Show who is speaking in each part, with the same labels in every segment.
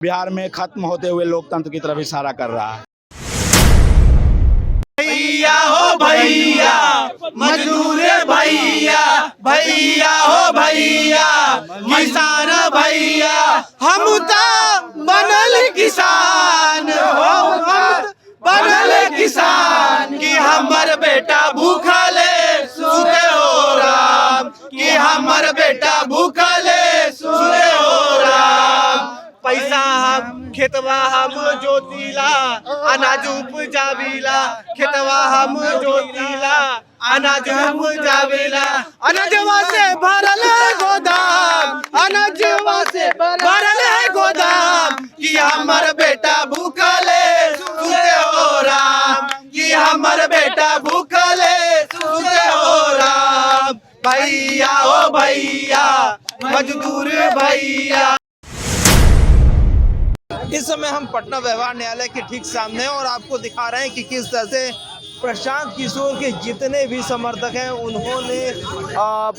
Speaker 1: बिहार में खत्म होते हुए लोकतंत्र की तरफ इशारा कर रहा है।
Speaker 2: भैया हो भैया, मजदूर भैया, भैया हो भैया, किसान भैया, हम तो बनल किसान हो, हम बनल किसान कि हमर बेटा भूखले सुते हो राम, कि हमर बेटा भूखले सुते हो राम। पैसा हम खेतवा हम जोतीला, अनाज उपजावीला, खेतवा हम जोतीला, अनाज हम उपजावीला, अनाजवा से भरल है गोदाम, अनाजवा से भरल है गोदाम कि हमर बेटा भूखले सुते हो राम, कि हमर बेटा भूखले सुते हो राम। भैया ओ भैया, मजदूर भैया। इस समय हम पटना व्यवहार न्यायालय के ठीक सामने हैं और आपको दिखा रहे हैं कि किस तरह से प्रशांत किशोर के जितने भी समर्थक हैं उन्होंने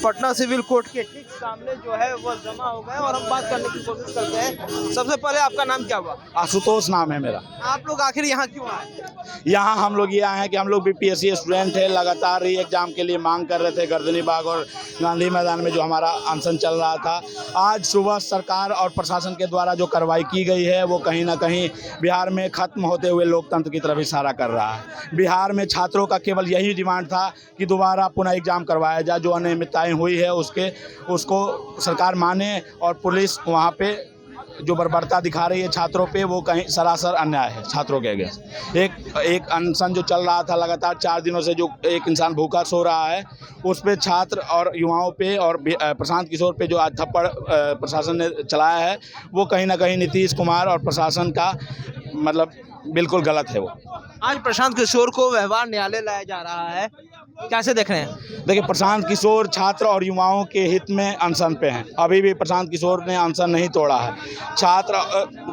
Speaker 2: पटना सिविल कोर्ट के ठीक सामने जो है वह जमा हो गए और हम बात करने की कोशिश करते हैं। सबसे पहले आपका नाम क्या हुआ?
Speaker 1: आशुतोष नाम है मेरा।
Speaker 2: आप लोग आखिर यहाँ क्यों आए?
Speaker 1: यहाँ हम लोग ये आए हैं कि हम लोग बीपीएससी स्टूडेंट थे, लगातार ही एग्जाम के लिए मांग कर रहे थे। गर्दनी बाग और गांधी मैदान में जो हमारा अनशन चल रहा था, आज सुबह सरकार और प्रशासन के द्वारा जो कार्रवाई की गई है वो कहीं ना कहीं बिहार में खत्म होते हुए लोकतंत्र की तरफ इशारा कर रहा है। बिहार में छात्रों का केवल यही डिमांड था कि दोबारा पुनः एग्जाम करवाया जाए। जो अनियमितताएं हुई है उसको सरकार माने और पुलिस वहाँ पे जो बर्बरता दिखा रही है छात्रों पे, वो कहीं सरासर अन्याय है छात्रों के अगेंस्ट। एक अनशन जो चल रहा था लगातार 4 दिनों से, जो एक इंसान भूखा सो रहा है, उस पे छात्र और युवाओं पे और प्रशांत किशोर पे जो आज थप्पड़ प्रशासन ने चलाया है, वो कहीं ना कहीं नीतीश कुमार और प्रशासन का मतलब बिल्कुल गलत है। वो
Speaker 2: आज प्रशांत किशोर को व्यवहार न्यायालय लाया जा रहा है, कैसे देख रहे हैं?
Speaker 1: देखिए, प्रशांत किशोर छात्र और युवाओं के हित में अनशन पे हैं। अभी भी प्रशांत किशोर ने अनशन नहीं तोड़ा है।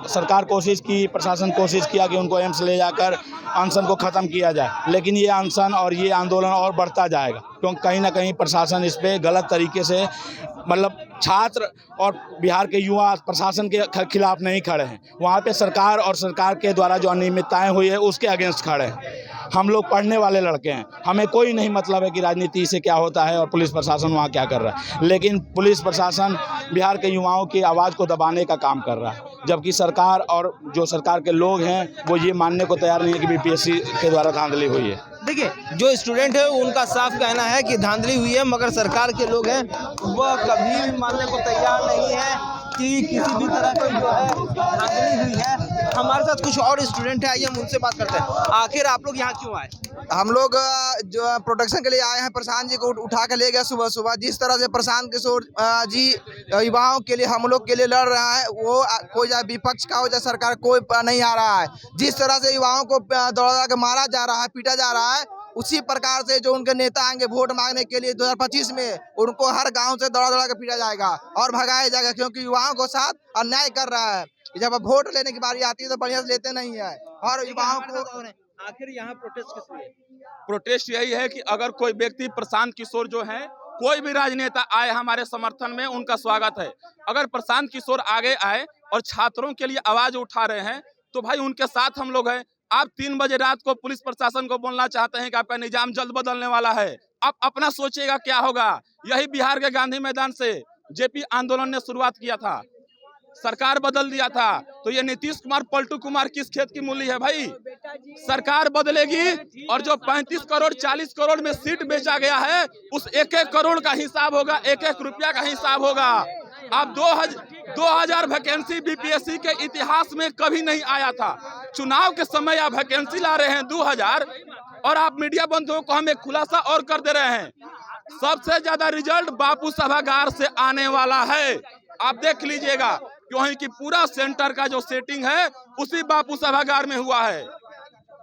Speaker 1: सरकार कोशिश की, प्रशासन कोशिश किया कि उनको एम्स ले जाकर अनशन को ख़त्म किया जाए, लेकिन ये अनशन और ये आंदोलन और बढ़ता जाएगा, क्योंकि कहीं ना कहीं प्रशासन इस पर गलत तरीके से मतलब छात्र और बिहार के युवा प्रशासन के खिलाफ नहीं खड़े हैं। वहाँ पे सरकार और सरकार के द्वारा जो अनियमितताएं हुई है उसके अगेंस्ट खड़े हैं। हम लोग पढ़ने वाले लड़के हैं, हमें कोई नहीं मतलब है कि राजनीति से क्या होता है और पुलिस प्रशासन वहाँ क्या कर रहा है, लेकिन पुलिस प्रशासन बिहार के युवाओं की आवाज़ को दबाने का काम कर रहा है, जबकि सरकार और जो सरकार के लोग हैं वो ये मानने को तैयार नहीं है कि बीपीएससी के द्वारा धांधली हुई है।
Speaker 2: देखिए, जो स्टूडेंट है उनका साफ कहना है कि धांधली हुई है, मगर सरकार के लोग हैं वह कभी भी मानने को तैयार नहीं है कि किसी भी तरह की जो है धांधली हुई है। हमारे साथ कुछ और स्टूडेंट है, आइए हम उनसे बात करते हैं। आखिर आप लोग यहाँ क्यों आए?
Speaker 3: हम लोग जो प्रोटेक्शन के लिए आए हैं। प्रशांत जी को उठा के ले गया सुबह सुबह। जिस तरह से प्रशांत किशोर जी युवाओं के लिए, हम लोग के लिए लड़ रहा है, वो कोई चाहे विपक्ष का हो चाहे सरकार, कोई नहीं आ रहा है। जिस तरह से युवाओं को दौड़ा के मारा जा रहा है, पीटा जा रहा है, उसी प्रकार से जो उनके नेता आएंगे वोट मांगने के लिए 2025 में, उनको हर गांव से दौड़ा के पीटा जाएगा और भगाया जाएगा, क्योंकि युवाओं को साथ अन्याय कर रहा है। जब वोट लेने की बारी आती है तो बढ़िया से लेते नहीं है और युवाओं को।
Speaker 2: आखिर यहाँ प्रोटेस्ट किस लिए?
Speaker 4: प्रोटेस्ट यही है कि अगर कोई व्यक्ति प्रशांत किशोर जो है, कोई भी राजनेता आए हमारे समर्थन में, उनका स्वागत है। अगर प्रशांत किशोर आगे आए और छात्रों के लिए आवाज उठा रहे हैं तो भाई उनके साथ हम लोग हैं। आप 3 बजे रात को पुलिस प्रशासन को बोलना चाहते हैं कि आपका निजाम जल्द बदलने वाला है, आप अपना सोचिएगा क्या होगा। यही बिहार के गांधी मैदान से जेपी आंदोलन ने शुरुआत किया था, सरकार बदल दिया था, तो ये नीतीश कुमार पलटू कुमार किस खेत की मूली है भाई? सरकार बदलेगी और जो 35 करोड़ 40 करोड़ में सीट बेचा गया है, उस 1-1 करोड़ का हिसाब होगा, 1-1 रुपया का हिसाब होगा। अब 2000 वैकेंसी बीपीएससी के इतिहास में कभी नहीं आया था। चुनाव के समय आप वैकेंसी ला रहे हैं 2000, और आप मीडिया बंधुओं को हम एक खुलासा और कर दे रहे हैं, सबसे ज्यादा रिजल्ट बापू सभागार से आने वाला है। आप देख लीजिएगा, क्यों कि पूरा सेंटर का जो सेटिंग है उसी बापू सभागार में हुआ है।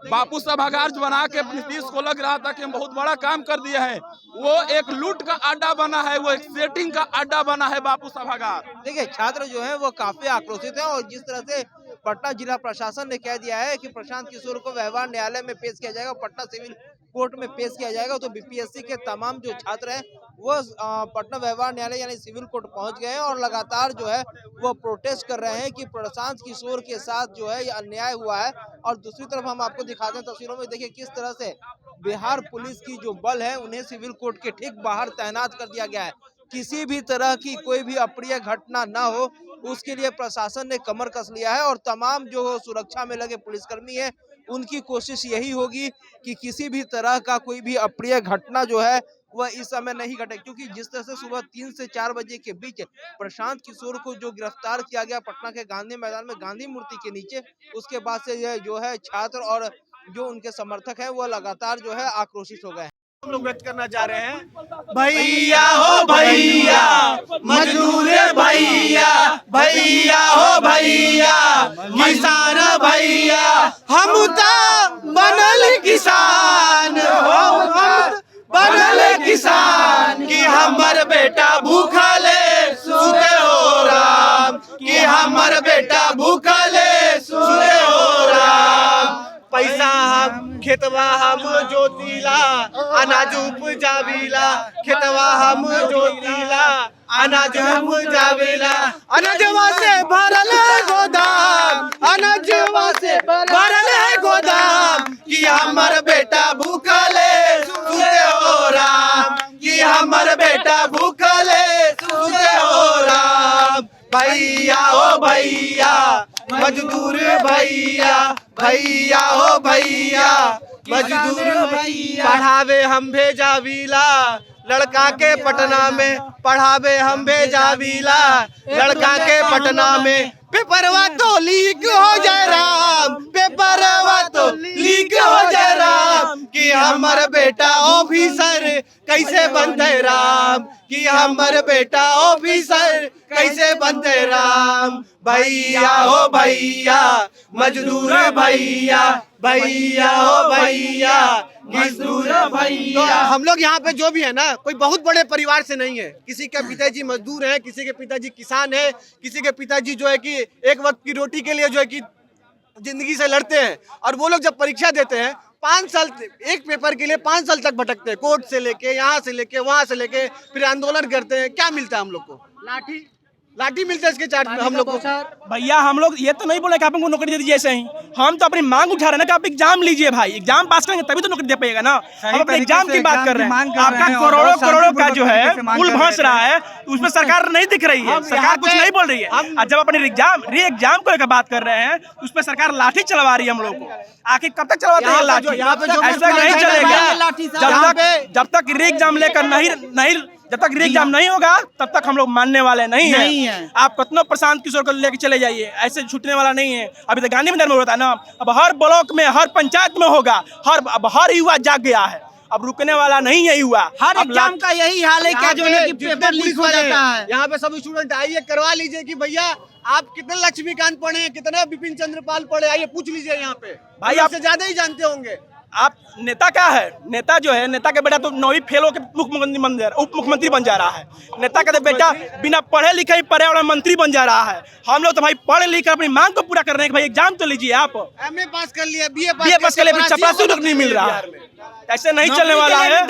Speaker 4: बापू सभागार बना के नीतीश को लग रहा था कि हम बहुत बड़ा काम कर दिए हैं, वो एक लूट का अड्डा बना है, वो एक सेटिंग का अड्डा बना है बापू सभागार।
Speaker 2: देखिए, छात्र जो है वो काफी आक्रोशित है और जिस तरह से पटना जिला प्रशासन ने कह दिया है कि प्रशांत किशोर को व्यवहार न्यायालय में पेश किया जाएगा, पटना सिविल कोर्ट में पेश किया जाएगा। तो बीपीएससी के तमाम जो छात्र हैं वो पटना व्यवहार न्यायालय यानी सिविल कोर्ट पहुंच गए हैं और लगातार जो है वो प्रोटेस्ट कर रहे हैं कि प्रशांत किशोर के साथ जो है ये अन्याय हुआ है। और दूसरी तरफ हम आपको दिखाते हैं तस्वीरों में, देखिए किस तरह से बिहार पुलिस की जो बल है उन्हें सिविल कोर्ट के ठीक बाहर तैनात कर दिया गया है। किसी भी तरह की कोई भी अप्रिय घटना ना हो उसके लिए प्रशासन ने कमर कस लिया है और तमाम जो सुरक्षा में लगे पुलिसकर्मी हैं उनकी कोशिश यही होगी कि किसी भी तरह का कोई भी अप्रिय घटना जो है वह इस समय नहीं घटे। क्योंकि जिस तरह से सुबह 3 से 4 बजे के बीच प्रशांत किशोर को जो गिरफ्तार किया गया पटना के गांधी मैदान में गांधी मूर्ति के नीचे, उसके बाद से यह जो है छात्र और जो उनके समर्थक हैं वह लगातार जो है आक्रोशित हो गए हैं।
Speaker 5: हम लोग व्यक्त करना चाह रहे हैं, भैया हो भैया, मजदूर भैया, भैया हो भैया, किसान भैया, हम तो बनल किसान हो, हम बनल किसान कि हमर बेटा भूखले सुते हो राम, कि हमर बेटा भूखले सुते हो राम। पैसा हम खेतवा हम जोतीला, अनाज उपजावीला, खेतवा हम जोतीला, अनाज उपजावीला, अनाजवा से भरल है गोदाम, अनाजवा से भरल है गोदाम कि हमर बेटा भूखले सुते हो राम, कि हमर बेटा भूखले सुते हो राम। भैया हो भैया, मजदूर भैया, भैया हो भैया, मजदूर भैया, पढ़ावे हम भेजावीला, लड़का के पटना में पढ़ावे हम भेजावीला, लड़का के पटना में पेपरवा तो लीक हो जाए राम, पेपरवा तो लीक हो जाए राम कि हमर बेटा ऑफिसर कैसे बनते राम, कि हमर बेटा ऑफिसर कैसे बनते राम। भैया हो भैया, मजदूर भैया, भैया हो भैया, मजदूर भैया। तो हम लोग यहाँ पे जो भी है ना, कोई बहुत बड़े परिवार से नहीं है। किसी के पिताजी मजदूर हैं, किसी के पिताजी किसान है, किसी के पिताजी जो है कि एक वक्त की रोटी के लिए जो है कि जिंदगी से लड़ते हैं। और वो लोग जब परीक्षा देते हैं 5 साल, एक पेपर के लिए 5 साल तक भटकते हैं, कोर्ट से लेके यहाँ से लेके वहाँ से लेके, फिर आंदोलन करते हैं। क्या मिलता है हम लोग को? लाठी मिलता है इसके चार्ज में हम लोग को।
Speaker 6: भैया हम लोग ये तो नहीं बोले कि आप हमको नौकरी दे दीजिए ऐसे ही, हम तो अपनी मांग उठा रहे हैं ना कि आप एग्जाम लीजिए भाई, एग्जाम पास करेंगे तभी तो नौकरी दे पाएगा ना। हम अपने एग्जाम की बात कर रहे हैं, आपका करोड़ों करोड़ों का जो है पुल भंस रहा है, उसमें सरकार नहीं दिख रही है, सरकार कुछ नहीं बोल रही है। और जब अपने री एग्जाम को लेकर बात कर रहे हैं उसमें सरकार लाठी चलवा रही है हम लोग को। आखिर कब तक चलवाते हैं लाठी? ऐसा नहीं चलेगा। जब तक री एग्जाम लेकर नहीं जब तक री एग्जाम नहीं होगा तब तक हम लोग मानने वाले नहीं है। आप कितना प्रशांत किशोर को लेके चले जाइए, ऐसे छूटने वाला नहीं है। अभी तो गांधी मैदान में होता है ना, अब हर ब्लॉक में हर पंचायत में होगा, अब हर युवा जाग गया है, अब रुकने वाला नहीं है युवा।
Speaker 5: हर एग्जाम का यही हाल है क्या जो है कि पेपर लीक हो जाता है। यहाँ पे सब स्टूडेंट आइए, करवा लीजिए कि भैया आप कितने लक्ष्मीकांत पढ़े हैं, कितने बिपिन चंद्रपाल पढ़े, आइए पूछ लीजिए। यहाँ पे भाई आपसे ज्यादा ही जानते होंगे।
Speaker 6: आप नेता क्या है? नेता जो है, नेता का बेटा तो 9वीं फेल होकर उप मुख्यमंत्री बन जा रहा है। नेता का बेटा बिना पढ़े लिखे पर्यावरण मंत्री बन जा रहा है। हम लोग तो भाई पढ़ लिख कर अपनी मांग को पूरा कर रहे हैं कि भाई एग्जाम तो लीजिए। आप
Speaker 5: MA पास कर लिया, BA
Speaker 6: पास कर लिया, चपरासी नहीं मिल रहा है। ऐसे नहीं चलने वाला है।